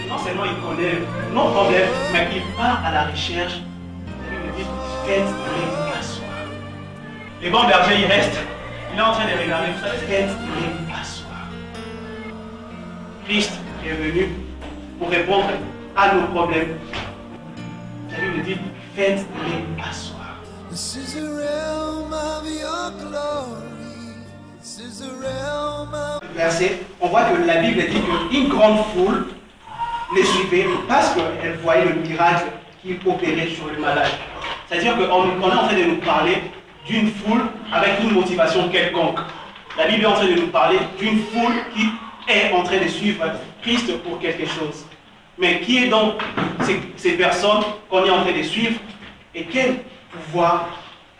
non seulement il connaît nos problèmes, mais il part à la recherche. La Bible dit, faites-les asseoir. Les bons bergers, ils restent. Il est en train de regarder, vous savez, faites-les asseoir. Christ est venu pour répondre à nos problèmes. La Bible dit, faites-les asseoir. This is the realm of your glory. This is the realm of... Verset, on voit que la Bible dit qu'une grande foule les suivait parce qu'elle voyait le miracle qu'il opérait sur le malade. C'est-à-dire qu'on est en train de nous parler d'une foule avec une motivation quelconque. La Bible est en train de nous parler d'une foule qui est en train de suivre Christ pour quelque chose. Mais qui est donc ces personnes qu'on est en train de suivre et quel pouvoir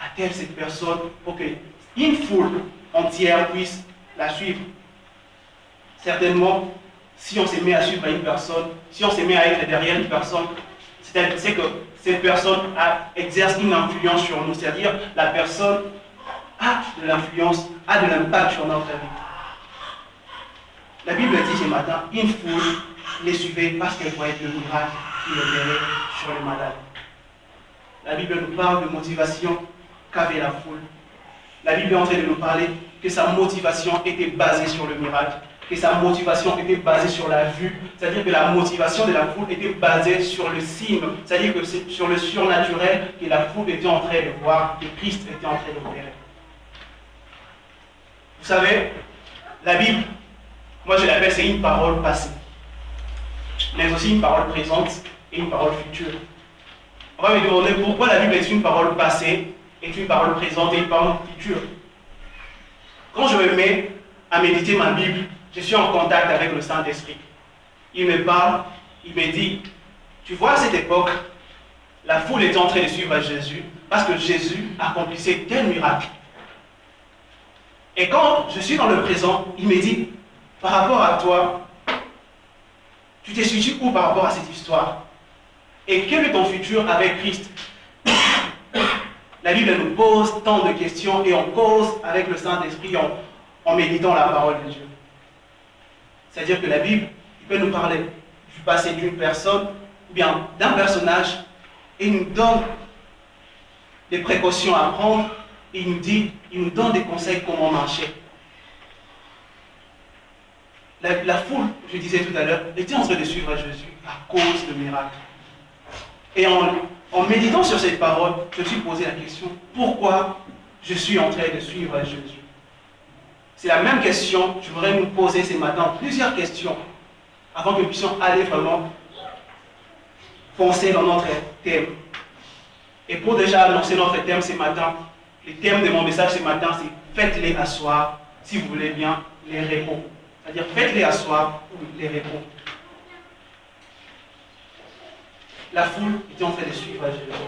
a-t-elle cette personne pour qu'une foule entière puisse la suivre? Certainement, si on se met à suivre une personne, si on se met à être derrière une personne, c'est que cette personne exerce une influence sur nous, c'est-à-dire la personne a de l'influence, a de l'impact sur notre vie. La Bible dit ce matin, une foule les suivait parce qu'elle voyait le miracle qui opérait sur les malades. La Bible nous parle de motivation qu'avait la foule. La Bible est en train de nous parler que sa motivation était basée sur le miracle, que sa motivation était basée sur la vue, c'est-à-dire que la motivation de la foule était basée sur le signe, c'est-à-dire que c'est sur le surnaturel que la foule était en train de voir, que Christ était en train d'opérer. Vous savez, la Bible, moi je l'appelle, c'est une parole passée, mais aussi une parole présente et une parole future. On va me demander pourquoi la Bible est une parole passée, est une parole présente et une parole future. Quand je me mets à méditer ma Bible, je suis en contact avec le Saint-Esprit. Il me parle, il me dit, tu vois à cette époque, la foule était en train de suivre Jésus parce que Jésus accomplissait tel miracle. Et quand je suis dans le présent, il me dit, par rapport à toi, tu te situes où par rapport à cette histoire? Et quel est ton futur avec Christ? La Bible nous pose tant de questions et on cause avec le Saint-Esprit en méditant la parole de Dieu. C'est-à-dire que la Bible, il peut nous parler du passé d'une personne ou bien d'un personnage et il nous donne des précautions à prendre et il nous donne des conseils comment marcher. La foule, je disais tout à l'heure, était en train de suivre Jésus à cause de miracles. Et en méditant sur cette parole, je me suis posé la question, pourquoi je suis en train de suivre Jésus? C'est la même question que je voudrais nous poser ce matin, plusieurs questions, avant que nous puissions aller vraiment foncer dans notre thème. Et pour déjà annoncer notre thème ce matin, le thème de mon message ce matin, c'est faites-les asseoir, si vous voulez bien, les repos. C'est-à-dire faites-les asseoir ou les repos. La foule était en train de suivre Jésus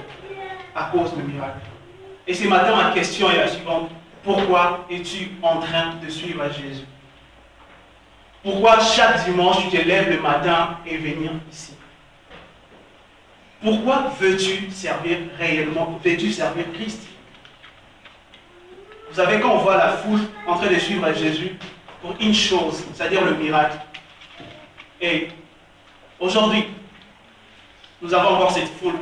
à cause du miracle. Et ce matin, ma question est la suivante. Pourquoi es-tu en train de suivre Jésus? Pourquoi chaque dimanche tu te lèves le matin et venir ici? Pourquoi veux-tu servir réellement? Veux-tu servir Christ? Vous savez, quand on voit la foule en train de suivre Jésus pour une chose, c'est-à-dire le miracle. Et aujourd'hui, nous avons encore cette foule.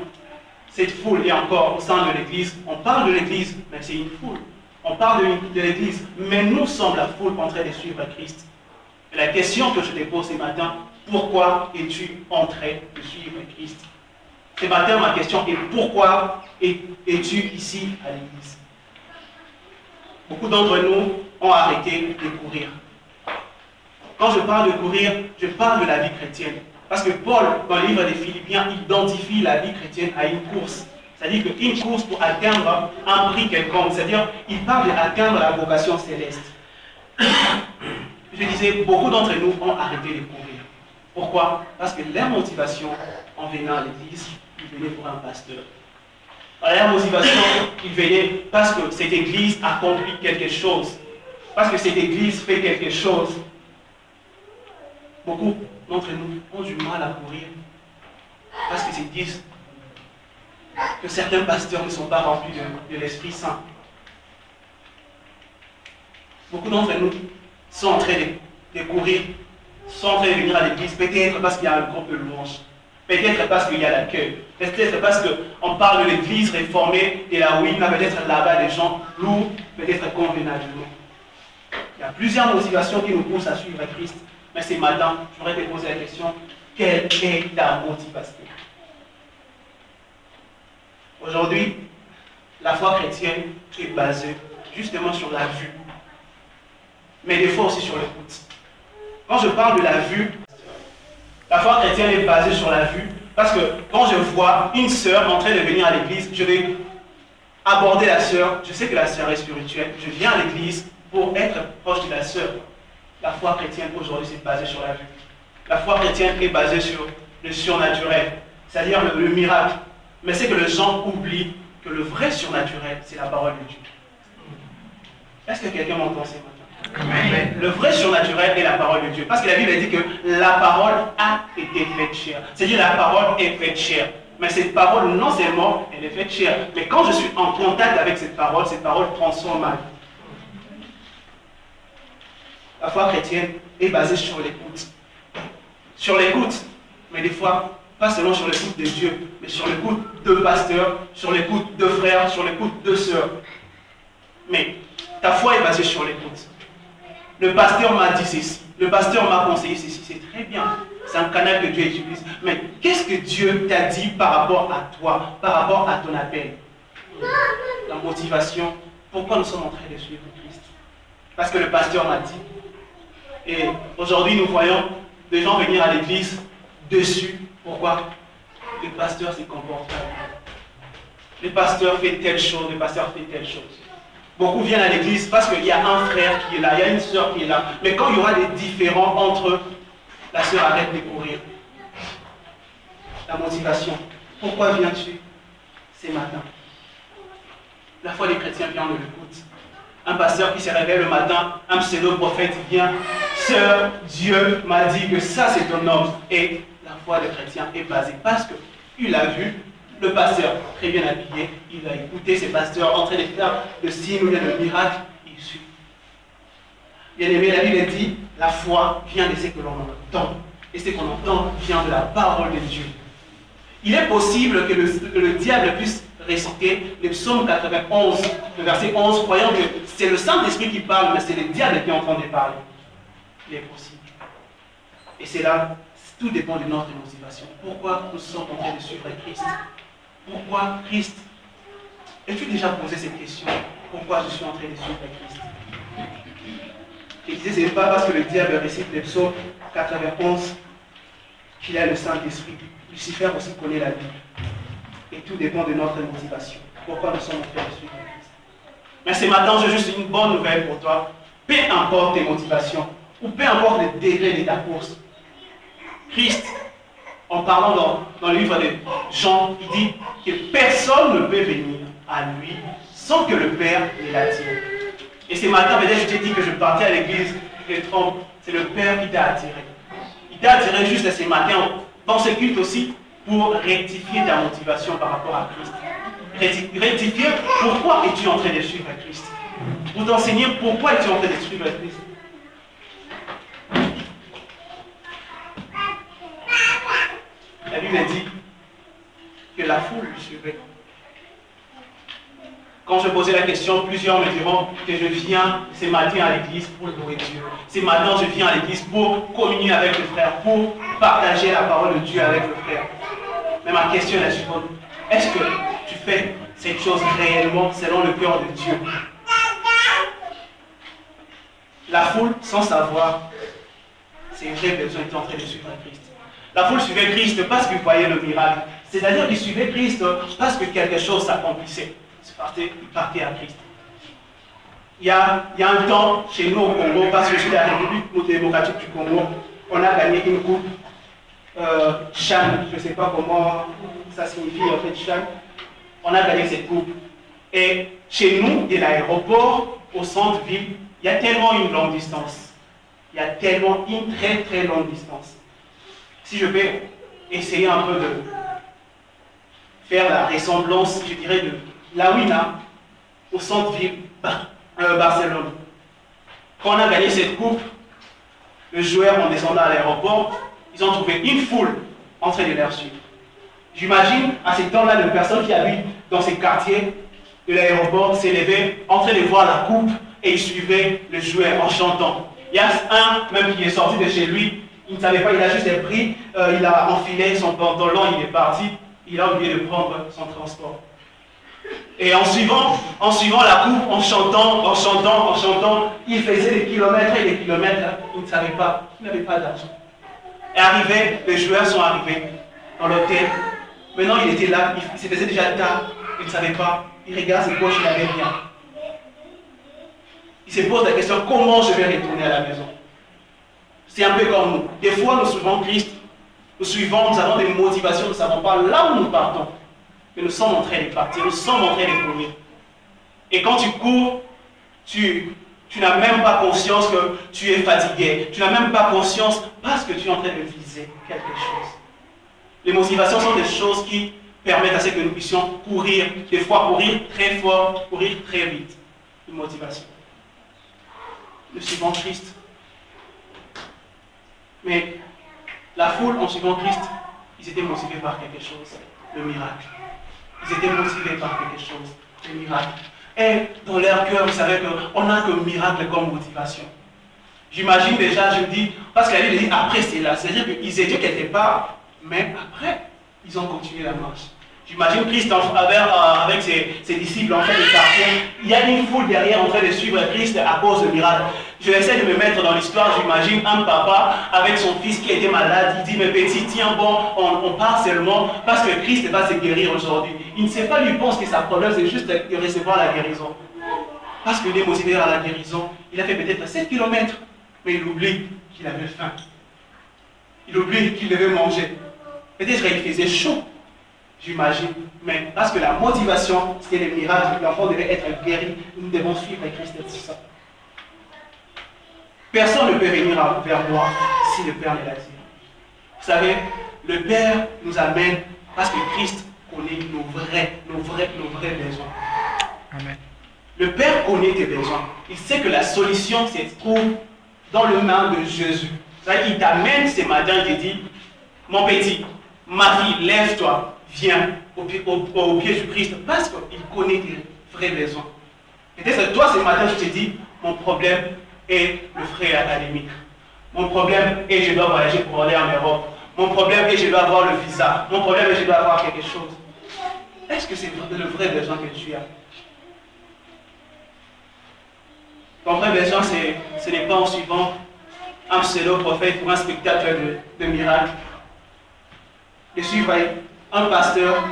Cette foule est encore au sein de l'Église. On parle de l'Église, mais c'est une foule. On parle de l'Église, mais nous sommes la foule en train de suivre Christ. Et la question que je te pose ce matin, pourquoi es-tu en train de suivre Christ? Ce matin, ma question est pourquoi es-tu ici à l'Église? Beaucoup d'entre nous ont arrêté de courir. Quand je parle de courir, je parle de la vie chrétienne. Parce que Paul, dans le livre des Philippiens, identifie la vie chrétienne à une course. C'est-à-dire qu'une course pour atteindre un prix quelconque. C'est-à-dire qu'il parle d'atteindre la vocation céleste. Je disais, beaucoup d'entre nous ont arrêté de courir. Pourquoi? Parce que leur motivation en venant à l'église, ils venaient pour un pasteur. Leur motivation, ils venaient parce que cette église accomplit quelque chose. Parce que cette église fait quelque chose. Beaucoup d'entre nous ont du mal à courir parce qu'ils se disent que certains pasteurs ne sont pas remplis de l'Esprit Saint. Beaucoup d'entre nous sont en train de courir sont en train de venir à l'église, peut-être parce qu'il y a un groupe de louanges, peut-être parce qu'il y a l'accueil, peut-être parce qu'on parle de l'église réformée et là où il y a peut-être là-bas des gens lourds, peut-être convenablement. Il y a plusieurs motivations qui nous poussent à suivre Christ. Mais ce matin, je voudrais te poser la question, quelle est ta motivation? Aujourd'hui, la foi chrétienne est basée justement sur la vue, mais des fois aussi sur l'écoute. Quand je parle de la vue, la foi chrétienne est basée sur la vue, parce que quand je vois une sœur en train de venir à l'église, je vais aborder la sœur, je sais que la sœur est spirituelle, je viens à l'église pour être proche de la sœur. La foi chrétienne aujourd'hui c'est basé sur la vue. La foi chrétienne est basée sur le surnaturel, c'est-à-dire le miracle. Mais c'est que les gens oublient que le vrai surnaturel, c'est la parole de Dieu. Est-ce que quelqu'un m'entend ce matin? Amen. Le vrai surnaturel est la parole de Dieu. Parce que la Bible dit que la parole a été faite chair. C'est-à-dire la parole est faite chair. Mais cette parole, non seulement elle est faite chair, mais quand je suis en contact avec cette parole transforme ma vie. La foi chrétienne est basée sur l'écoute. Sur l'écoute, mais des fois, pas seulement sur l'écoute de Dieu, mais sur l'écoute de pasteurs, sur l'écoute de frères, sur l'écoute de sœurs. Mais ta foi est basée sur l'écoute. Le pasteur m'a dit ceci, le pasteur m'a conseillé ceci, c'est très bien. C'est un canal que Dieu utilise. Mais qu'est-ce que Dieu t'a dit par rapport à toi, par rapport à ton appel? La motivation, pourquoi nous sommes en train de suivre Christ? Parce que le pasteur m'a dit. Et aujourd'hui, nous voyons des gens venir à l'église dessus. Pourquoi? Le pasteur se comporte mal. Le pasteur fait telle chose, le pasteur fait telle chose. Beaucoup viennent à l'église parce qu'il y a un frère qui est là, il y a une soeur qui est là. Mais quand il y aura des différends entre eux, la soeur arrête de courir. La motivation. Pourquoi viens-tu ce matin? La foi des chrétiens vient de l'écoute. Un pasteur qui se réveille le matin, un pseudo-prophète vient. Sœur, Dieu m'a dit que ça c'est ton homme. Et la foi des chrétiens est basée parce qu'il a vu le pasteur très bien habillé, il a écouté ses pasteurs en train de faire le signe ou le miracle, il suit. Bien aimé, la Bible dit, la foi vient de ce que l'on entend. Et ce qu'on entend vient de la parole de Dieu. Il est possible que le diable puisse réciter le psaume 91, le verset 11, croyant que c'est le Saint-Esprit qui parle, mais c'est le diable qui est en train de parler. Il est possible. Et c'est là, tout dépend de notre motivation. Pourquoi nous sommes en train de suivre Christ? Pourquoi Christ? As-tu déjà posé cette question? Pourquoi je suis en train de suivre Christ? Et il disait, ce n'est pas parce que le diable récite le psaume 91 qu'il a le Saint-Esprit. Lucifer aussi connaît la Bible. Et tout dépend de notre motivation. Pourquoi nous sommes en train de suivre Christ? Mais ce matin, j'ai juste une bonne nouvelle pour toi. Peu importe tes motivations, ou peu importe le degré de ta course, Christ, en parlant dans le livre de Jean, il dit que personne ne peut venir à lui sans que le Père ne l'attire. Et ce matin, peut-être je t'ai dit que je partais à l'église, je te trompe, c'est le Père qui t'a attiré. Il t'a attiré juste ce matin, dans ce culte aussi, pour rectifier ta motivation par rapport à Christ. Rectifier pourquoi es-tu en train de suivre Christ. Pour t'enseigner pourquoi es-tu en train de suivre Christ. La Bible dit que la foule lui suivait. Quand je posais la question, plusieurs me diront que je viens ce matin à l'église pour louer Dieu. Ce matin, je viens à l'église pour communier avec le frère, pour partager la parole de Dieu avec le frère. Mais ma question est la suivante. Est-ce que tu fais cette chose réellement selon le cœur de Dieu? La foule, sans savoir, c'est vrai, besoin était en train de suivre Christ. La foule suivait Christ parce qu'il voyait le miracle. C'est-à-dire qu'il suivait Christ parce que quelque chose s'accomplissait. Il partait à Christ. Il y a un temps, chez nous au Congo, parce que je suis de la République démocratique du Congo, on a gagné une coupe Chan, je ne sais pas comment ça signifie en fait Chan. On a gagné cette coupe. Et chez nous, de l'aéroport au centre-ville, il y a tellement une longue distance. Il y a tellement une très très longue distance. Si je vais essayer un peu de faire la ressemblance, je dirais, de la Wina au centre-ville Barcelone. Quand on a gagné cette coupe, le joueur en descendant à l'aéroport, ils ont trouvé une foule en train de les suivre. J'imagine à ces temps-là, les personnes qui habitent dans ces quartiers de l'aéroport s'élevaient en train de voir la coupe et ils suivaient le joueur en chantant. Il y a un même qui est sorti de chez lui, il ne savait pas, il a juste pris, il a enfilé son pantalon, il est parti, il a oublié de prendre son transport. Et en suivant la coupe, en chantant, il faisait des kilomètres et des kilomètres, il ne savait pas, il n'avait pas d'argent. Et arrivé, les joueurs sont arrivés dans l'hôtel. Maintenant, il était là, il se faisait déjà tard, il ne savait pas, il regarde ses poches, il n'avait rien. Il se pose la question, comment je vais retourner à la maison? C'est un peu comme nous. Des fois, nous suivons Christ, nous avons des motivations, nous ne savons pas là où nous partons. Mais nous sommes en train de partir, nous sommes en train de courir. Et quand tu cours, tu n'as même pas conscience que tu es fatigué. Tu n'as même pas conscience parce que tu es en train de viser quelque chose. Les motivations sont des choses qui permettent à ce que nous puissions courir, des fois courir très fort, courir très vite. Une motivation. Nous suivons Christ. Mais la foule, en suivant Christ, ils étaient motivés par quelque chose, le miracle. Ils étaient motivés par quelque chose, le miracle. Et dans leur cœur, vous savez qu'on n'a que miracle comme motivation. J'imagine déjà, je me dis, parce qu'elle dit après c'est là, c'est-à-dire qu'ils étaient quelque part, mais après, ils ont continué la marche. J'imagine Christ avec ses disciples en train de partir. Il y a une foule derrière en train de suivre Christ à cause du miracle. Je vais essayer de me mettre dans l'histoire. J'imagine un papa avec son fils qui était malade. Il dit, mais petit, tiens bon, on part seulement parce que Christ va se guérir aujourd'hui. Il ne sait pas, lui pense que sa problème c'est juste de recevoir la guérison. Parce qu'il est motivé à la guérison. Il a fait peut-être 7 km, mais il oublie qu'il avait faim. Il oublie qu'il devait manger. Peut-être qu'il faisait chaud. J'imagine, mais parce que la motivation, c'était le miracle, l'enfant devait être guéri, nous devons suivre Christ et tout ça. Personne ne peut venir vers moi si le Père ne l'a dit. Vous savez, le Père nous amène parce que Christ connaît nos vrais besoins. Amen. Le Père connaît tes besoins. Il sait que la solution se trouve dans le nom de Jésus. Il t'amène ce matin et te dit, mon petit, ma fille, lève-toi. Viens au pied du Christ parce qu'il connaît tes vrais besoins. Peut-être toi ce matin je te dis, mon problème est le frais académique. Mon problème est que je dois voyager pour aller en Europe. Mon problème est que je dois avoir le visa. Mon problème est que je dois avoir quelque chose. Est-ce que c'est le vrai besoin que tu as? Ton vrai besoin, ce n'est pas en suivant un pseudo-prophète ou un spectateur de miracles. De suivre un pasteur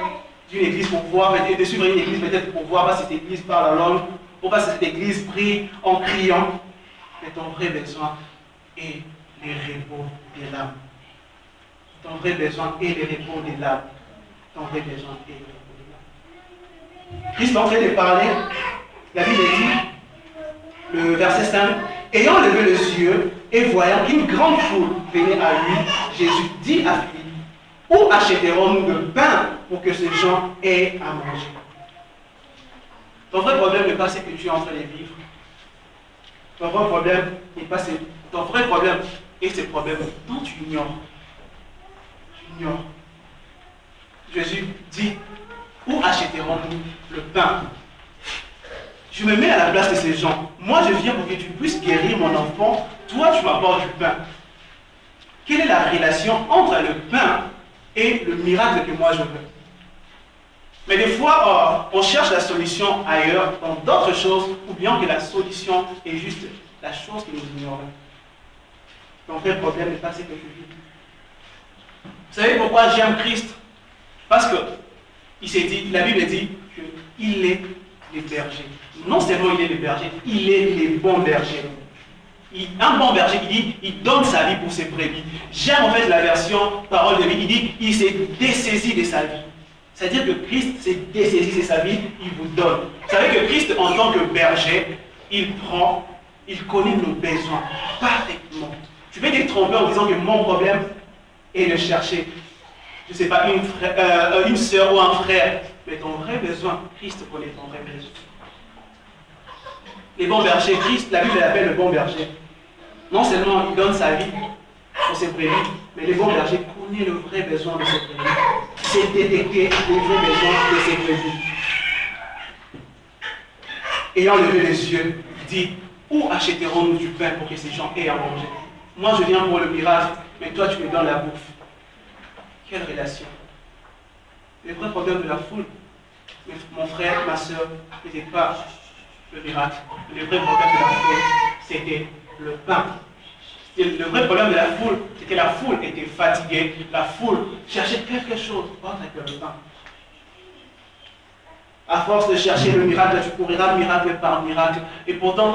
d'une église pour voir, de suivre une église peut-être pour voir si cette église parle la langue, pour voir si cette église prie en criant. Mais ton vrai besoin est le repos de l'âme. Ton vrai besoin est le repos de l'âme. Ton vrai besoin est le repos de l'âme. Christ est en train de parler, la Bible dit, le verset 5, ayant levé les yeux et voyant qu'une grande foule venait à lui, Jésus dit à Philippe, où achèterons-nous le pain pour que ces gens aient à manger? Ton vrai problème n'est pas ce que tu es en train de vivre. Ton vrai problème n'est pas ce... Ton vrai problème est ce problème dont tu ignores. Tu ignores. Jésus dit, où achèterons-nous le pain? Je me mets à la place de ces gens. Moi, je viens pour que tu puisses guérir mon enfant. Toi, tu m'apportes du pain. Quelle est la relation entre le pain et le miracle que moi je veux? Mais des fois, on cherche la solution ailleurs, dans d'autres choses, ou bien que la solution est juste la chose que nous ignorons. Ton vrai problème n'est pas ce que tu vis. Vous savez pourquoi j'aime Christ? Parce que il s'est dit, la Bible dit qu'il est le berger. Non seulement il est le berger, il est le bon berger. Un bon berger, il dit, il donne sa vie pour ses brebis. J'aime en fait la version parole de vie, il dit, il s'est dessaisi de sa vie. C'est-à-dire que Christ s'est dessaisi de sa vie, il vous donne. Vous savez que Christ, en tant que berger, il prend, il connaît nos besoins parfaitement. Tu peux te tromper en disant que mon problème est de chercher, je ne sais pas, une soeur ou un frère. Mais ton vrai besoin, Christ connaît ton vrai besoin. Les bons bergers, Christ, la Bible l'appelle le bon berger. Non seulement il donne sa vie pour ses brebis, mais le bon berger connaît le vrai besoin de ses brebis. C'est détecter les vrais besoins de ses brebis. Ayant levé les yeux, il dit, où achèterons-nous du pain pour que ces gens aient à manger? Moi je viens pour le miracle, mais toi tu me donnes la bouffe. Quelle relation? Le vrai problème de la foule, mon frère, ma soeur, n'était pas le miracle. Le vrai problème de la foule, c'était le pain. Le vrai problème de la foule, c'est que la foule était fatiguée. La foule cherchait quelque chose autre que le pain. À force de chercher le miracle, tu couriras miracle par miracle. Et pourtant,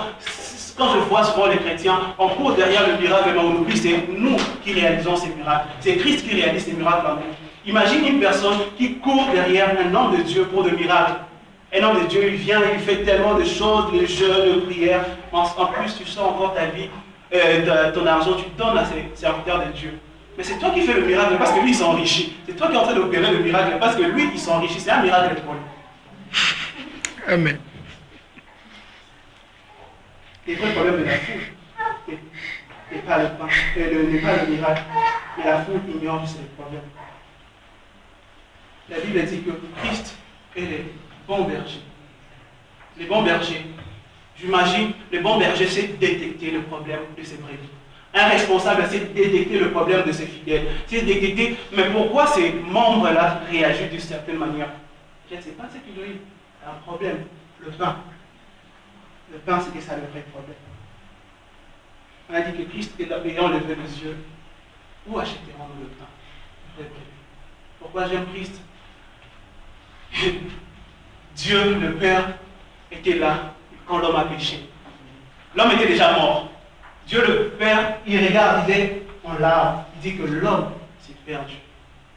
quand je vois souvent les chrétiens, on court derrière le miracle, mais on oublie, c'est nous qui réalisons ces miracles. C'est Christ qui réalise ces miracles en nous. Imagine une personne qui court derrière un homme de Dieu pour des miracles. Un homme de Dieu, il vient, il fait tellement de choses, les jeûnes, les prières. En plus, tu sors encore ta vie, ton argent, tu donnes à ces serviteurs de Dieu. Mais c'est toi qui fais le miracle parce que lui, il s'enrichit. C'est toi qui es en train d'opérer le miracle parce que lui, il s'enrichit. C'est un miracle pour lui. Amen. Le vrai problème de la foule n'est pas le pain, n'est pas le miracle, mais la foule ignore que c'est le problème. La Bible dit que Christ est le bon berger. Les bons bergers, j'imagine, le bon berger sait détecter le problème de ses brebis. Un responsable sait détecter le problème de ses fidèles. C'est détecter, mais pourquoi ces membres-là réagissent d'une certaine manière? Je ne sais pas ce qu'ils ont eu. Un problème, le pain. Le pain, c'était ça le vrai problème. On a dit que Christ, ayant levé les yeux, où achèterons-nous le pain? Pourquoi j'aime Christ? Dieu, le Père, était là quand l'homme a péché. L'homme était déjà mort. Dieu, le Père, il regardait en larmes. Il dit que l'homme s'est perdu.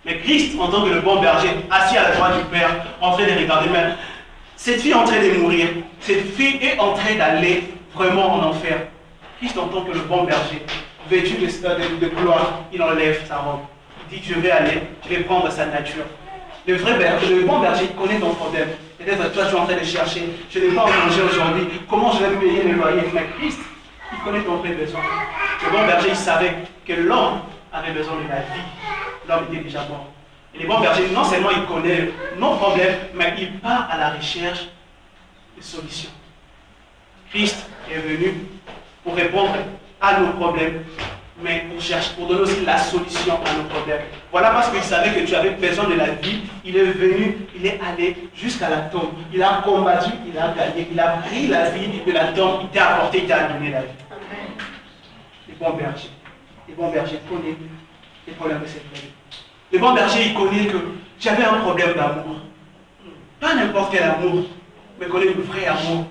Mais Christ, en tant que le bon berger, assis à la droite du Père, en train de regarder même, cette fille est en train de mourir. Cette fille est en train d'aller vraiment en enfer. Christ, en tant que le bon berger, vêtu de gloire, il enlève sa robe. Il dit, je vais aller, je vais prendre sa nature. Le vrai berger, le bon berger, il connaît ton problème. Peut-être toi, tu es en train de chercher, je n'ai pas à manger aujourd'hui, comment je vais payer le loyer? Mais Christ, il connaît ton vrai besoin. Le bon berger, il savait que l'homme avait besoin de la vie. L'homme était déjà mort. Et les bons bergers, non seulement ils connaissent nos problèmes, mais ils partent à la recherche de solutions. Christ est venu pour répondre à nos problèmes, mais pour donner aussi la solution à nos problèmes. Voilà parce qu'il savait que tu avais besoin de la vie, il est venu, il est allé jusqu'à la tombe. Il a combattu, il a gagné, il a pris la vie de la tombe, il t'a apporté, il t'a donné la vie. Les bons bergers connaissent les problèmes de cette vie. Le bon berger, il connaît que j'avais un problème d'amour. Pas n'importe quel amour, mais connaît le vrai amour.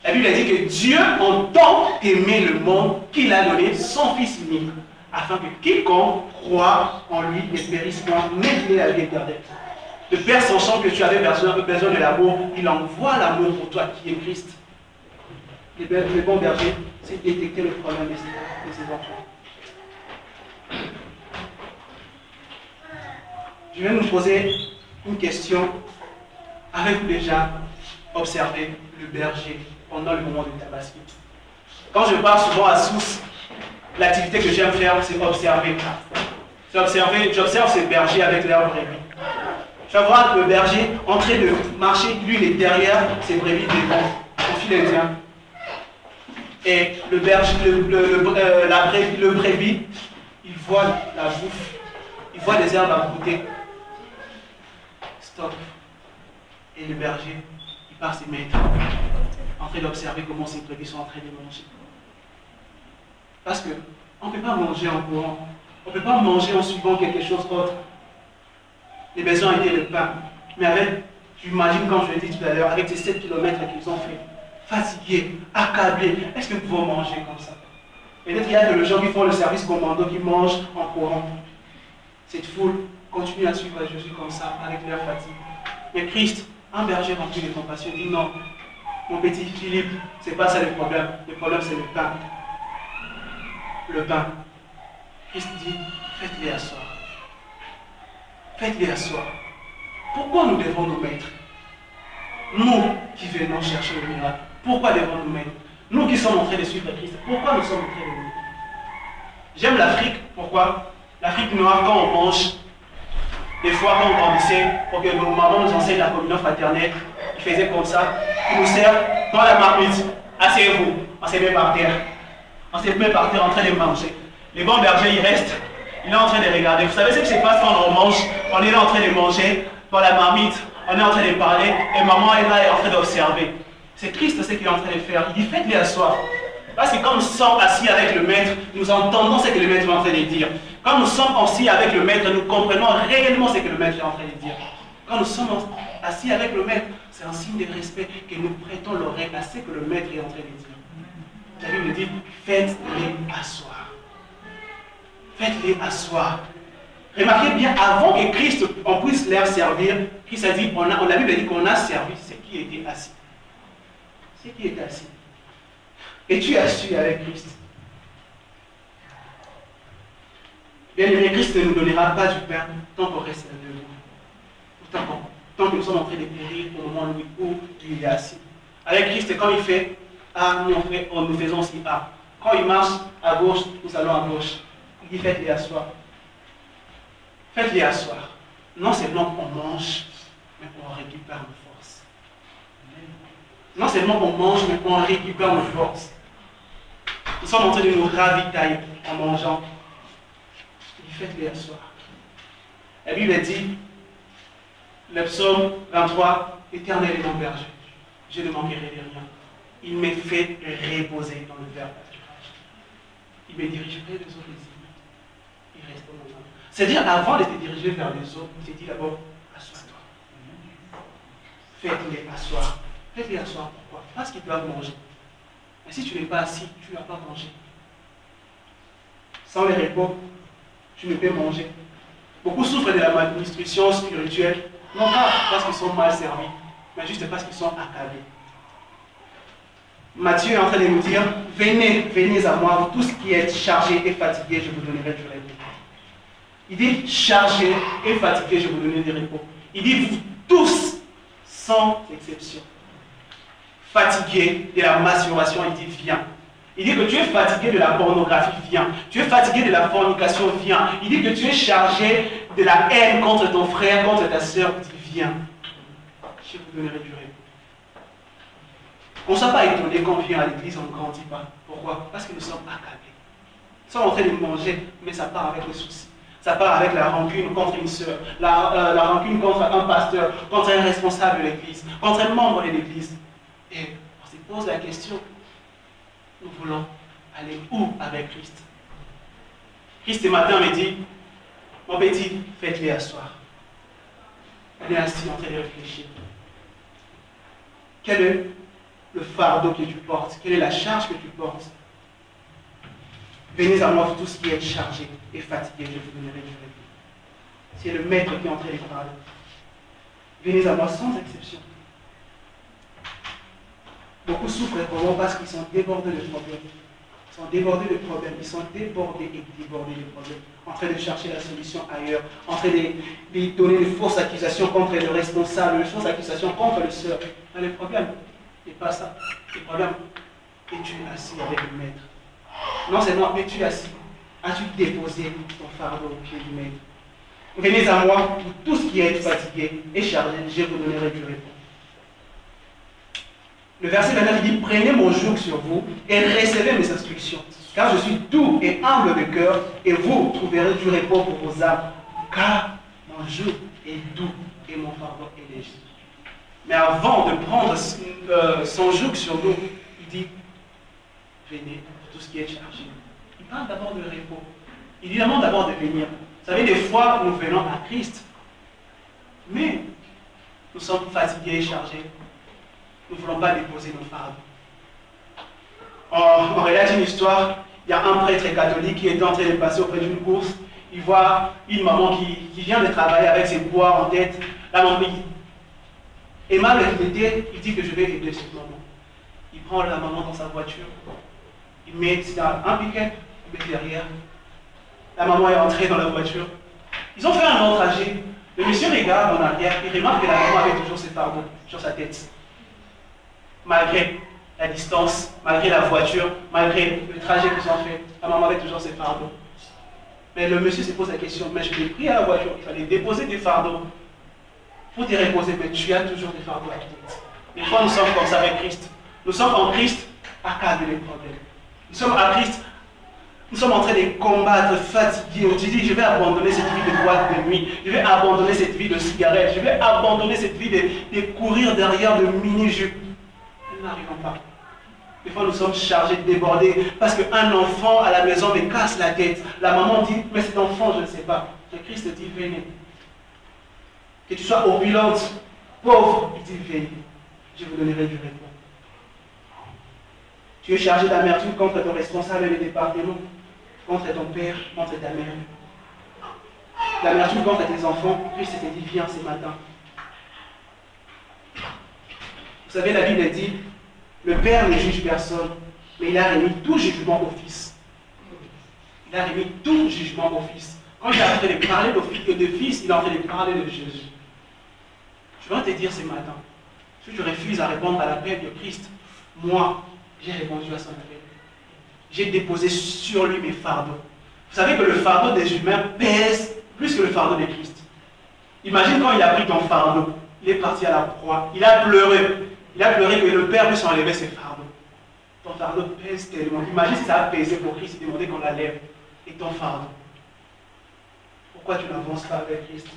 La Bible a dit que Dieu, en tant qu'aimer le monde, qu'il a donné son Fils unique, afin que quiconque croit en lui ne périsse point, mais qu'il ait la vie éternelle. Le Père, sachant que tu avais besoin de l'amour, il envoie l'amour pour toi qui est Christ. Le bon berger, c'est détecter le problème de ses enfants. Je vais nous poser une question. Avez-vous déjà observé le berger pendant le moment de tabaski? Quand je pars souvent à Sousse, l'activité que j'aime faire, c'est observer. J'observe ces bergers avec leurs brebis. Je vois le berger en train de marcher, lui il est derrière ses brebis devant, au fil indien. Et le brebis, il voit la bouffe, il voit des herbes à goûter. Stop. Et le berger, il part s'y mettre, en train d'observer comment ses brebis sont en train de manger. Parce qu'on ne peut pas manger en courant, on ne peut pas manger en suivant quelque chose d'autre. Les besoins étaient le pain. Mais avec, j'imagine, comme je l'ai dit tout à l'heure, avec ces 7 km qu'ils ont fait, fatigués, accablés, est-ce que nous pouvons manger comme ça? Peut-être qu'il y a des gens qui font le service commando, qui mangent en courant. Cette foule continue à suivre Jésus comme ça, avec leur fatigue. Mais Christ, un berger rempli de compassion, dit non, mon petit Philippe, ce n'est pas ça le problème c'est le pain. Le pain. Christ dit, faites-les asseoir. Faites-les asseoir. Pourquoi nous devons nous mettre? Nous qui venons chercher le miracle, pourquoi devons-nous mettre? Nous qui sommes en train de suivre Christ, pourquoi nous sommes en train de vivre? J'aime l'Afrique, pourquoi? L'Afrique noire, quand on mange, des fois quand on grandissait, pour que nos mamans nous enseignent la communion fraternelle, ils faisaient comme ça, ils nous servent dans la marmite, asseyez-vous, on se met par terre. On se met par terre en train de manger. Les bons bergers, ils restent, ils sont en train de regarder. Vous savez ce qui se passe quand on mange? On est là en train de manger dans la marmite, on est en train de parler, et maman est là et en train d'observer. C'est triste ce qu'il est en train de faire. Il dit faites-les asseoir. Parce que quand nous sommes assis avec le maître, nous entendons ce que le maître est en train de dire. Quand nous sommes assis avec le maître, nous comprenons réellement ce que le maître est en train de dire. Quand nous sommes assis avec le maître, c'est un signe de respect que nous prêtons l'oreille à ce que le maître est en train de dire. La Bible dit faites-les asseoir. Faites-les asseoir. Remarquez bien, avant que Christ on puisse leur servir, Christ a dit, la Bible dit qu'on a servi ceux qui étaient assis. Ceux qui étaient assis. Et tu as su avec Christ. Bien aimé, Christ ne nous donnera pas du pain tant qu'on reste debout. Tant que nous sommes en train de périr au moment où il est assis. Avec Christ, quand il fait A, nous faisons aussi A. Quand il marche à gauche, nous allons à gauche. Il dit faites-les asseoir. Faites-les asseoir. Non seulement on mange, mais on récupère nos forces. Non seulement on mange, mais on récupère nos forces. Nous sommes en train de nous ravitailler en mangeant. Il dit faites-les asseoir. La Bible dit, le psaume 23, Éternel est mon berger, je ne manquerai de rien. Il me fait reposer dans le vert pâturage. Il me dirige vers les eaux paisibles. Il reste dans mon âme. C'est-à-dire, avant de te diriger vers les eaux, il te dit d'abord, assois-toi. Faites-les asseoir. Faites-les asseoir, pourquoi? Parce qu'ils doivent manger. Mais si tu n'es pas assis, tu ne vas pas manger. Sans les repos, tu ne peux manger. Beaucoup souffrent de la malnutrition spirituelle, non pas parce qu'ils sont mal servis, mais juste parce qu'ils sont accablés. Matthieu est en train de nous dire, venez à moi, vous tous qui êtes chargés et fatigués, je vous donnerai du repos. Il dit, chargés et fatigués, je vous donnerai du repos. Il dit, vous tous, sans exception. Fatigué de la masturbation, il dit, viens. Il dit que tu es fatigué de la pornographie, viens. Tu es fatigué de la fornication, viens. Il dit que tu es chargé de la haine contre ton frère, contre ta soeur, il dit, viens. Je vous donnerai du repos. On ne soit pas étonné quand on vient à l'église, on ne grandit pas. Pourquoi? Parce que nous sommes accablés. Nous sommes en train de manger, mais ça part avec les soucis. Ça part avec la rancune contre une soeur, la rancune contre un pasteur, contre un responsable de l'église, contre un membre de l'église. Et on se pose la question, nous voulons aller où avec Christ? Christ ce matin me dit, mon petit, faites-les asseoir. On est assis en train de réfléchir. Quel est le fardeau que tu portes? Quelle est la charge que tu portes? Venez à moi, vous tous qui êtes chargés et fatigués, je vous donnerai du repos. C'est le maître qui est en train de parler. Venez à moi sans exception. Beaucoup souffrent vraiment parce qu'ils sont débordés de problèmes. Ils sont débordés de problèmes. Ils sont débordés et débordés de problèmes. En train de chercher la solution ailleurs. En train de donner de fausses accusations contre le responsable, de fausses accusations contre le sœur. Mais le problème n'est pas ça. Le problème est que tu es assis avec le maître. Non seulement es-tu assis, as-tu déposé ton fardeau au pied du maître. Venez à moi, vous tous qui êtes fatigués et chargés, je vous donnerai du repos. Le verset 29 dit, prenez mon joug sur vous et recevez mes instructions, car je suis doux et humble de cœur, et vous trouverez du repos pour vos âmes, car mon joug est doux et mon fardeau est léger. Mais avant de prendre son joug sur nous, il dit, venez, tout ce qui est chargé. Il parle d'abord de repos. Il dit d'abord de venir. Vous savez, des fois, nous venons à Christ, mais nous sommes fatigués et chargés. Nous ne voulons pas déposer nos fardeaux. On relate une histoire, il y a un prêtre catholique qui est en train de passer auprès d'une course. Il voit une maman qui vient de travailler avec ses poids en tête. La maman, aimable qu'il était, il dit que je vais aider cette maman. Il prend la maman dans sa voiture. Il met un piquet, il met derrière. La maman est entrée dans la voiture. Ils ont fait un long trajet. Le monsieur regarde en arrière, il remarque que la maman avait toujours ses fardeaux sur sa tête. Malgré la distance, malgré la voiture, malgré le trajet qu'ils ont fait, la maman avait toujours ses fardeaux. Mais le monsieur se pose la question, mais je l'ai pris à la voiture, il fallait déposer des fardeaux pour te reposer, mais tu as toujours des fardeaux à quitter. Des fois, nous sommes comme ça avec Christ. Nous sommes en Christ à cadrer les problèmes. Nous sommes à Christ, nous sommes en train de combattre, fatigués. On te dit, je vais abandonner cette vie de boîte de nuit, je vais abandonner cette vie de cigarette, je vais abandonner cette vie de courir derrière de mini-jupes. Nous n'arrivons pas. Des fois, nous sommes chargés de déborder parce qu'un enfant à la maison me casse la tête. La maman dit, mais cet enfant, je ne sais pas. Et Christ dit, venez. Que tu sois opulente, pauvre, il dit, venez. Je vous donnerai du repos. Tu es chargé d'amertume contre ton responsable du département, contre ton père, contre ta mère. L'amertume contre tes enfants, Christ te dit, viens ce matin. Vous savez, la Bible dit, le Père ne juge personne, mais il a remis tout jugement au Fils. Il a remis tout jugement au Fils. Quand il est en train de parler de Fils, il est en train de parler de Jésus. Je vais te dire ce matin, si tu refuses à répondre à l'appel de Christ, moi, j'ai répondu à son appel. J'ai déposé sur lui mes fardeaux. Vous savez que le fardeau des humains pèse plus que le fardeau de Christ. Imagine quand il a pris ton fardeau, il est parti à la croix, il a pleuré. Il a pleuré que le Père puisse enlever ses fardeaux. Ton fardeau pèse tellement. Imagine si ça a pesé pour Christ et demander qu'on la lève. Et ton fardeau. Pourquoi tu n'avances pas avec Christ?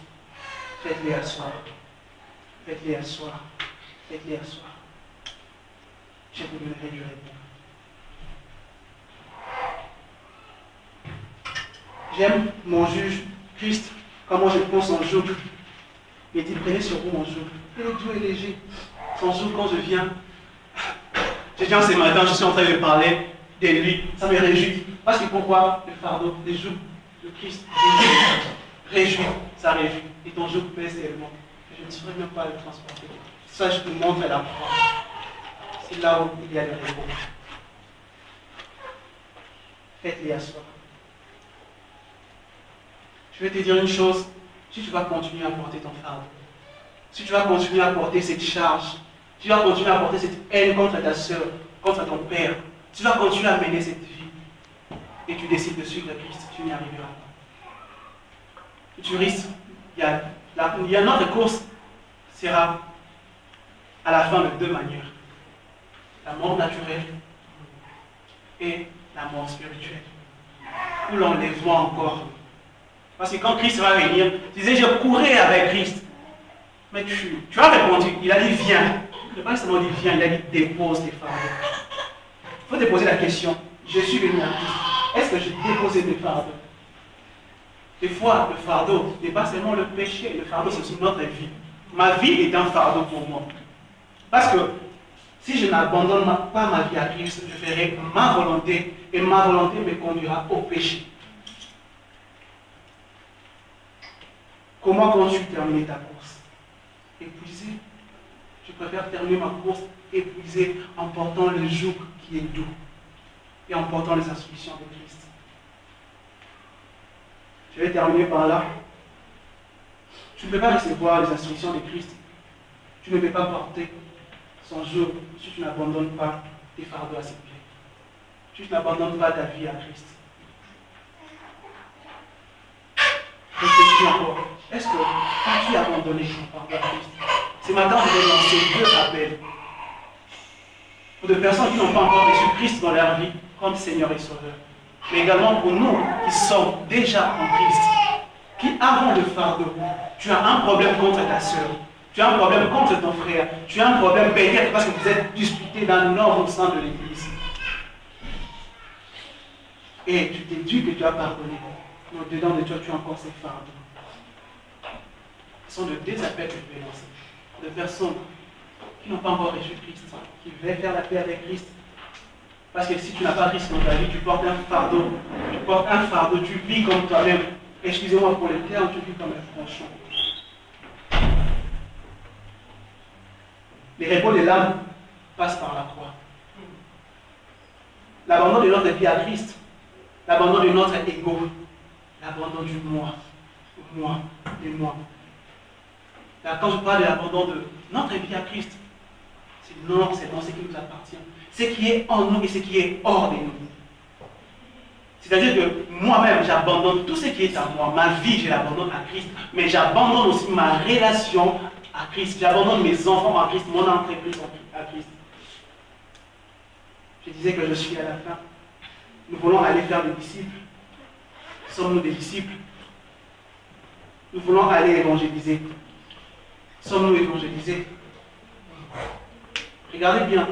Faites-les asseoir. Faites-les asseoir. Faites-les asseoir. Je vous donnerai du repos. J'aime mon juge, Christ, comment je prends son joug. Il dit, prenez sur vous mon joug. Il est doux et léger. Son joug, quand je viens ce matin, je suis en train de parler de lui. Ça me réjouit. Parce que pourquoi? Le fardeau, les jougs de Christ, réjouit, ça réjouit. Et ton joug pèse tellement. Je ne saurais même pas le transporter. Ça, je te montre la croix. C'est là où il y a le repos. Faites-les asseoir. Je vais te dire une chose. Si tu vas continuer à porter ton fardeau, si tu vas continuer à porter cette charge, tu vas continuer à porter cette haine contre ta soeur, contre ton père, tu vas continuer à mener cette vie, et tu décides de suivre Christ, tu n'y arriveras pas. Tu risques, il y a notre course sera à la fin de deux manières. La mort naturelle et la mort spirituelle. Ou l'enlèvement encore. Parce que quand Christ va venir, tu disais, je courais avec Christ. Mais tu as répondu, il a dit viens. Il n'a pas seulement dit viens, il a dit dépose tes fardeaux. Il faut déposer la question, je suis venu à Christ. Est-ce que je déposais mes fardeaux? Des fois, le fardeau n'est pas seulement le péché, le fardeau c'est aussi notre vie. Ma vie est un fardeau pour moi. Parce que si je n'abandonne pas ma vie à Christ, je ferai ma volonté et ma volonté me conduira au péché. Comment comptes-tu terminer ta course? Épuisé. Je préfère terminer ma course épuisé en portant le joug qui est doux et en portant les instructions de Christ. Je vais terminer par là. Tu ne peux pas recevoir les instructions de Christ. Tu ne peux pas porter son joug si tu n'abandonnes pas tes fardeaux à ses pieds. Si tu n'abandonnes pas ta vie à Christ. Réfléchis encore. Est-ce que as-tu abandonné ton fardeau à Christ? Ce matin, je vais lancer deux appels. Pour des personnes qui n'ont pas encore reçu Christ dans leur vie comme Seigneur et Sauveur. Mais également pour nous qui sommes déjà en Christ. Qui avons le fardeau. Tu as un problème contre ta soeur. Tu as un problème contre ton frère. Tu as un problème peut-être parce que vous êtes disputés dans le nord au sein de l'Église. Et tu t'es dit que tu as pardonné. Mais au-dedans de toi, tu as encore ces fardeaux. Ce sont de deux appels que je vais lancer. De personnes qui n'ont pas encore reçu Christ, qui veulent faire la paix avec Christ. Parce que si tu n'as pas Christ dans ta vie, tu portes un fardeau. Tu portes un fardeau, tu vis comme toi-même. Excusez-moi pour le terme, tu vis comme un franchon. Les repos de l'âme passent par la croix. L'abandon de notre vie à Christ, l'abandon de notre ego, l'abandon du moi, et moi. Là, quand je parle de l'abandon de notre vie à Christ, c'est non, c'est dans ce qui nous appartient. ce qui est en nous et ce qui est hors de nous. C'est-à-dire que moi-même, j'abandonne tout ce qui est à moi. Ma vie, je l'abandonne à Christ. Mais j'abandonne aussi ma relation à Christ. J'abandonne mes enfants à Christ, mon entreprise à Christ. Je disais que je suis à la fin. Nous voulons aller faire des disciples. Sommes-nous des disciples? Nous voulons aller évangéliser. Sommes-nous évangélisés? Regardez bien.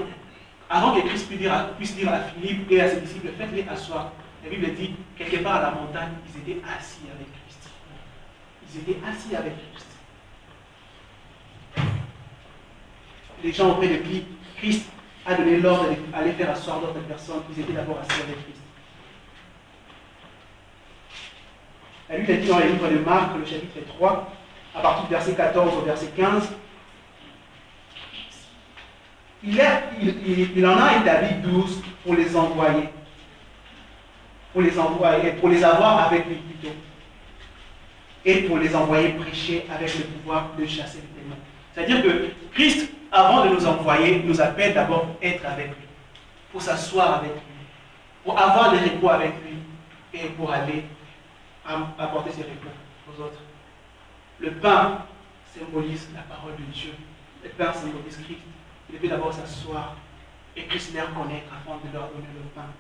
Avant que Christ puisse dire à Philippe et à ses disciples, faites-les asseoir. La Bible dit, quelque part à la montagne, ils étaient assis avec Christ. Ils étaient assis avec Christ. Les gens auprès de lui, Christ a donné l'ordre d'aller faire asseoir d'autres personnes. Ils étaient d'abord assis avec Christ. La Bible dit dans le livre de Marc, le chapitre 3, à partir du verset 14 au verset 15, il en a établi 12 pour les envoyer. Pour les avoir avec lui plutôt. Et pour les envoyer prêcher avec le pouvoir de chasser les démons. C'est-à-dire que Christ, avant de nous envoyer, nous appelle d'abord être avec lui. Pour s'asseoir avec lui. Pour avoir des repos avec lui. Et pour aller apporter ses repos aux autres. Le pain symbolise la parole de Dieu. Le pain symbolise Christ. Il devait d'abord s'asseoir et Christ les reconnaître afin de leur donner le pain.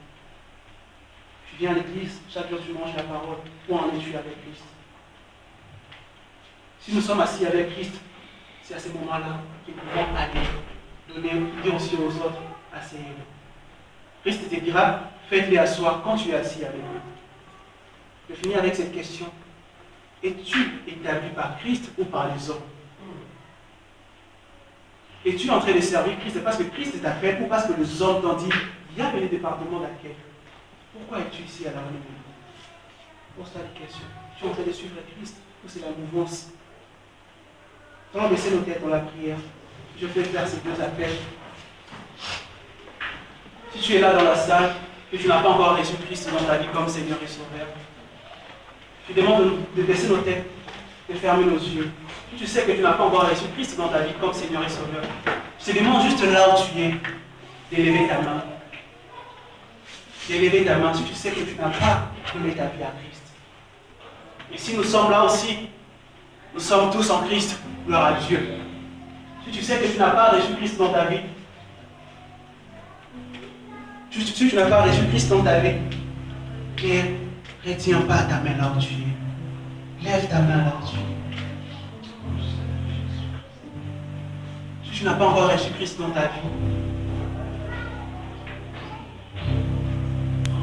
Tu viens à l'église, chaque jour tu manges la parole. Où en es-tu avec Christ? Si nous sommes assis avec Christ, c'est à ce moment-là que nous pouvons aller dire aussi aux autres, asseyez-vous. Christ te dira, faites-les asseoir quand tu es assis avec eux. Je vais finir avec cette question. Es-tu établi par Christ ou par les hommes? Es-tu en train de servir Christ? C'est parce que Christ t'appelle ou parce que les hommes t'ont dit, viens dans les départements d'accueil. Pourquoi es-tu ici à la réunion? Pose-toi des questions. Tu es en train de suivre Christ ou c'est la mouvance? Quand on baisser nos têtes dans la prière, je fais faire ces deux appels. Si tu es là dans la salle et tu n'as pas encore reçu Christ dans ta vie comme Seigneur et Sauveur, je te demande de baisser nos têtes, de fermer nos yeux. Si tu sais que tu n'as pas encore reçu Christ dans ta vie comme Seigneur et Sauveur, je te demande juste là où tu es, d'élever ta main. D'élever ta main si tu sais que tu n'as pas donné ta vie à Christ. Et si nous sommes là aussi, nous sommes tous en Christ, gloire à Dieu. Si tu sais que tu n'as pas reçu Christ dans ta vie, si tu n'as pas reçu Christ dans ta vie, ne retiens pas ta main là où tu es. Lève ta main là où tu es. Si tu n'as pas encore reçu Christ dans ta vie,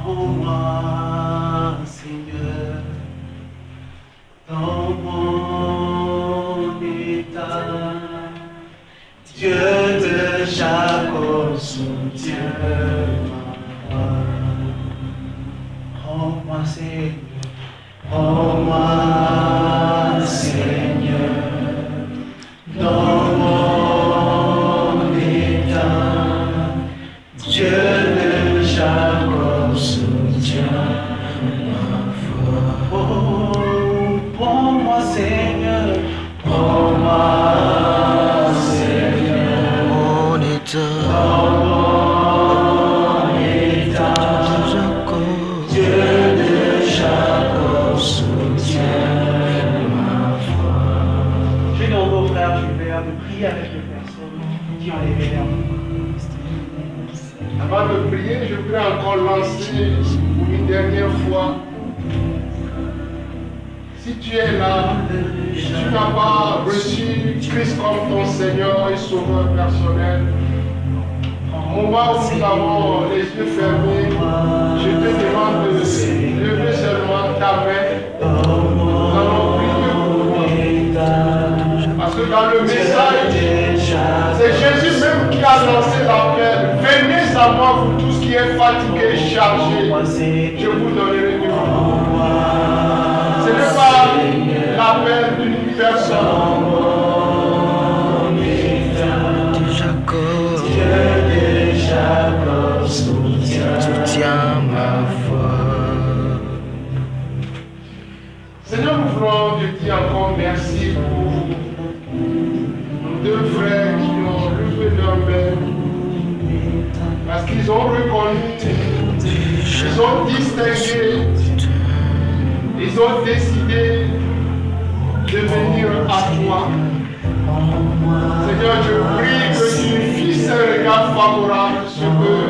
prends-moi, Seigneur, dans mon état. Dieu de Jacob soutient ma voix. Prends-moi, Seigneur, prends-moi, Seigneur, dans mon état. Dieu de Jacob soutient ma foi. Oh, prends-moi, Seigneur, prends-moi, Seigneur, mon état. Mon état. Dieu de Jacob soutient ma foi. Je demande aux frères Gilbert de prier avec les personnes qui ont levé leurs mains. Avant de prier, je voudrais encore lancer pour une dernière fois. Si tu es là, tu n'as pas reçu Christ comme ton Seigneur et Sauveur personnel, au moment où nous avons les yeux fermés, je te demande de lever seulement ta main. Nous allons prier pour toi. Parce que dans le message, c'est Jésus même qui a lancé l'appel. Venez à moi, vous tous qui êtes fatigués et chargés, je vous donnerai du repos. Ce n'est pas l'appel d'une personne. Dieu de Jacob soutient ma foi. Seigneur, nous voulons te dire encore merci pour nos deux frères qui ont levé leur main. Parce qu'ils ont reconnu, ils ont distingué, ils ont décidé de venir à toi. Seigneur, je prie que tu fisses un regard favorable sur eux.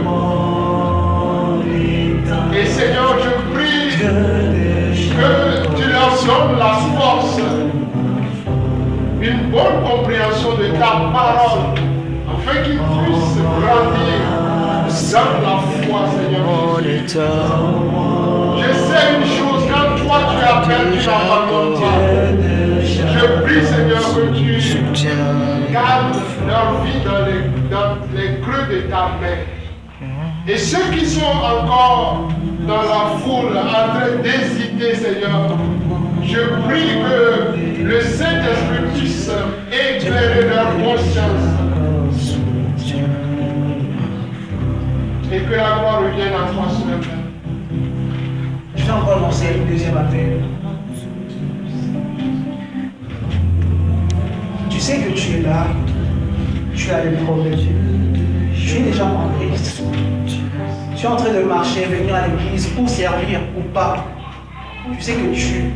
Et Seigneur, je prie que tu leur donnes la force, une bonne compréhension de ta parole, afin qu'ils puissent grandir dans la foi, Seigneur Jésus. Je sais une chose, quand toi tu appelles, tu n'abandonnes pas. Je prie, Seigneur, que tu gardes leur vie dans les creux de ta main. Et ceux qui sont encore dans la foule, en train d'hésiter, Seigneur, je prie que le Saint-Esprit puisse éclairer leur conscience. Et que la gloire revienne à toi seul. Je vais encore lancer le deuxième appel. Tu sais que tu es là, tu as des problèmes. Tu es déjà en Christ. Tu es en train de marcher, venir à l'église pour servir ou pas. Tu sais que tu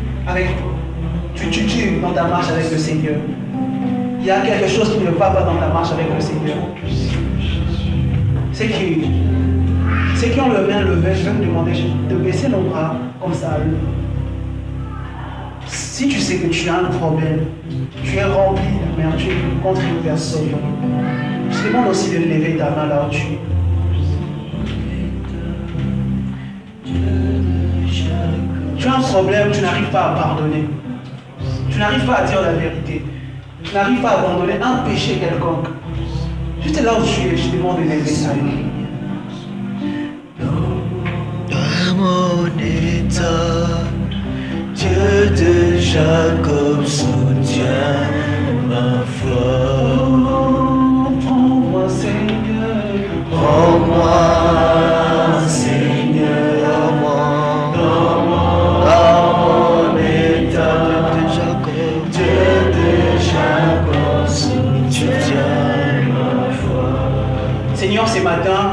dans ta marche avec le Seigneur. Il y a quelque chose qui ne va pas dans ta marche avec le Seigneur. Ceux qui ont le main levée, je vais me demander de baisser nos bras comme ça à eux. Si tu sais que tu as un problème, tu es rempli d'amertume contre une personne, je te demande aussi de lever ta main là où tu es. Tu as un problème, tu n'arrives pas à pardonner. Tu n'arrives pas à dire la vérité. Tu n'arrives pas à abandonner un péché quelconque. Juste là où tu es, je te demande de lever ta main. Mon état, Dieu de Jacob soutient ma foi. Prends-moi, Seigneur. Prends-moi, Seigneur, dans mon état, Dieu de Jacob soutient ma foi. Seigneur, ce matin,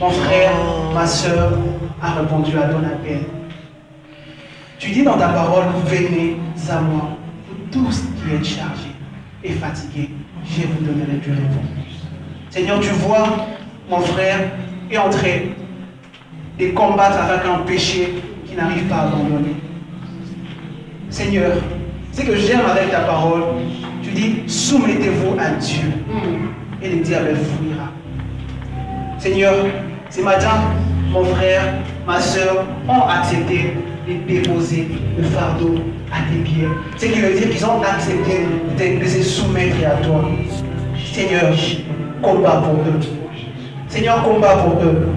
mon frère, ma soeur a répondu à ton appel. Tu dis dans ta parole, venez à moi, vous tous qui êtes chargés et fatigués, je vous donnerai du repos. Seigneur, tu vois mon frère est en train de combattre avec un péché qui n'arrive pas à abandonner. Seigneur, ce que j'aime avec ta parole, tu dis, soumettez-vous à Dieu et le diable fuira. Seigneur, ce matin, mon frère, ma soeur ont accepté de déposer le fardeau à tes pieds. Ce qui veut dire qu'ils ont accepté de se soumettre à toi. Seigneur, combat pour eux. Seigneur, combat pour eux.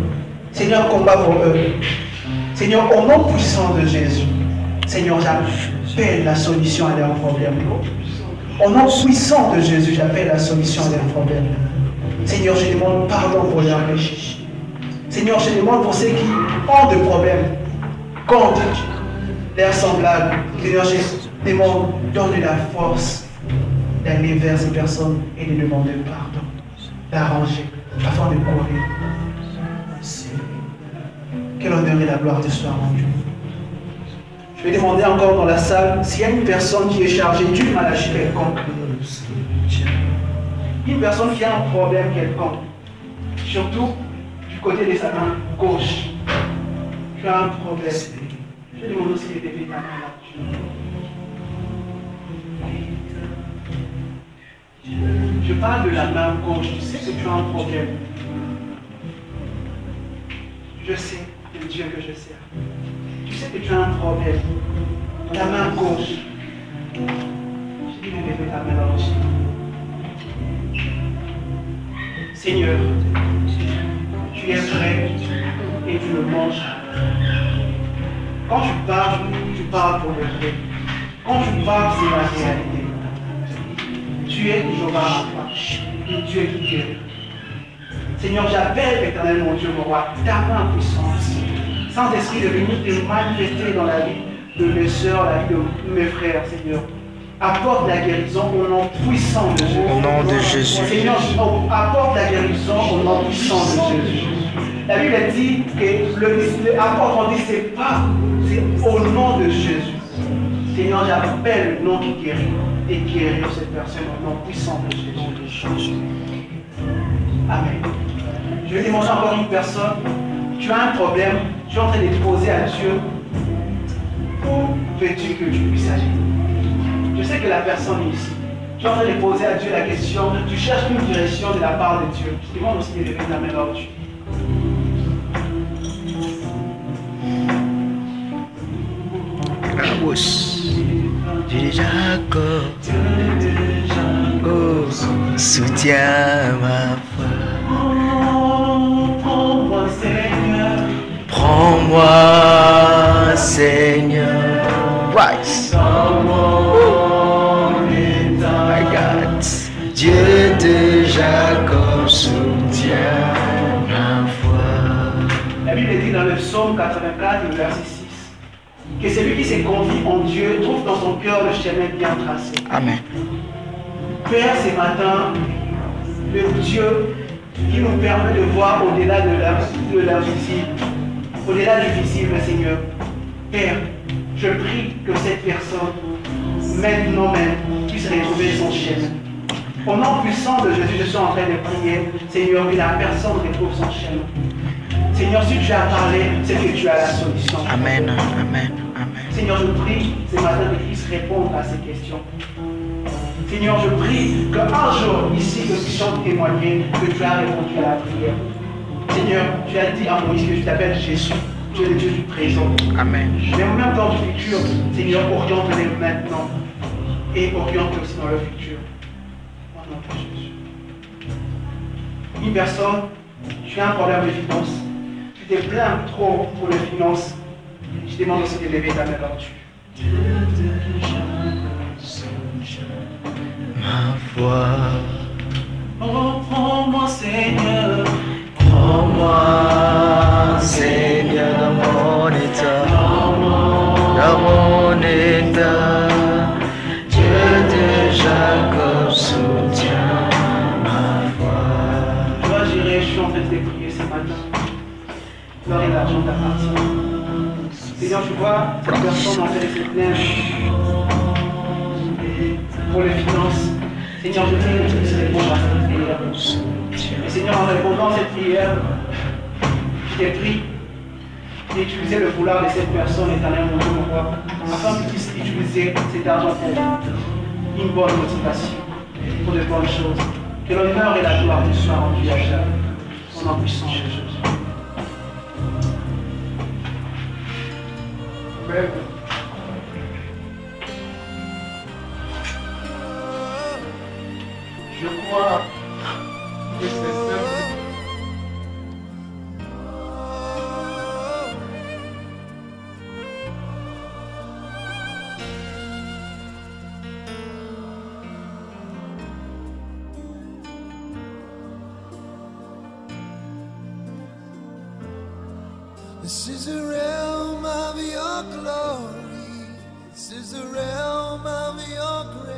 Seigneur, combat pour eux. Seigneur, au nom puissant de Jésus, Seigneur, j'appelle la solution à leurs problèmes. Au nom puissant de Jésus, j'appelle la solution à leurs problèmes. Seigneur, je demande pardon pour leurs péchés. Seigneur, je demande pour ceux qui ont des problèmes contre leurs semblables. Seigneur, je demande, donne la force d'aller vers ces personnes et de demander pardon, d'arranger, afin de courir. Que l'honneur et la gloire te soient rendus. Je vais demander encore dans la salle s'il y a une personne qui est chargée d'une maladie quelconque. Une personne qui a un problème quelconque. Surtout du côté de sa main gauche. Tu as un problème. Je demande aussi de lever ta main là-dessus. Je parle de la main gauche. Tu sais que tu as un problème. Je sais le Dieu que je sers. Tu sais que tu as un problème. Ta main gauche. Je dis de lever ta main là-dessus. Seigneur, tu es prêt et tu le manges. Quand tu parles pour le vrai. Quand tu parles, c'est la réalité. Tu es Jéhovah Rapha, le Dieu qui guérit. Seigneur, j'appelle l'éternel mon Dieu, mon roi, ta main puissante. Saint-Esprit de venir te manifester dans la vie de mes soeurs, la vie de mes frères, Seigneur. apporte la guérison au nom puissant de Jésus. Au nom de Jésus. Seigneur, apporte la guérison au nom puissant de Jésus. La Bible dit que le apôtre, on dit c'est pas, c'est au nom de Jésus. Seigneur, j'appelle le nom qui guérit et guérir cette personne au nom puissant de Jésus. Amen. Je vais démontrer encore une personne. Tu as un problème, tu es en train de te poser à Dieu. Où veux-tu que je puisse agir? Je sais que la personne est ici. Tu es en train de poser à Dieu la question. Tu cherches une direction de la part de Dieu. Je demande aussi de lever ta main vers Dieu. Dieu de Jacob, oh, soutiens ma foi. Prends-moi, Seigneur. Prends-moi, Seigneur. Rise. My God. Dieu de Jacob, soutiens ma foi. La Bible dit dans le psaume 84, verset 6, que celui qui se confie en Dieu trouve dans son cœur le chemin bien tracé. Amen. Père, ce matin, le Dieu qui nous permet de voir au-delà de l'invisible, au-delà du visible, Seigneur. Père, je prie que cette personne, maintenant même, puisse retrouver son chemin. Au nom puissant de Jésus, je suis en train de prier, Seigneur, que la personne retrouve son chemin. Seigneur, si tu as parlé, c'est que tu as la solution. Amen. Amen. Amen. Seigneur, je prie ce matin que tu puisses répondre à ces questions. Seigneur, je prie qu'un jour, ici, nous puissions témoigner que tu as répondu à la prière. Seigneur, tu as dit à Moïse que tu t'appelles Jésus. Tu es le Dieu du présent. Amen. Mais en même temps du futur, Seigneur, oriente-les maintenant et oriente-les aussi dans le futur. Au nom de Jésus. Une personne, tu as un problème de finances. Tu te plains trop pour les finances. Je demande aussi de lever ta main là-dessus. Ma foi. Oh, prends-moi, Seigneur. Prends-moi, Seigneur, dans mon état. Dans mon état. Dieu de Jacob, soutiens ma foi. Toi, j'irai, je suis en train de te prier ce matin. L'or et l'argent t'appartiennent. Seigneur, tu vois, cette personne en fait de se plaindre pour les finances. Seigneur, je prie que tu puisses répondre à cette prière. Et Seigneur, en répondant à cette prière, je t'ai pris d'utiliser le vouloir de cette personne, éternel mon Dieu, mon roi, afin qu'il puisse utiliser cet argent pour une bonne motivation, pour de bonnes choses. Que l'honneur et la gloire te soient rendus à jamais. Au nom puissant de Jésus. Amen. Je crois que c'est simple. This is the realm of your glory. This is the realm of your grace.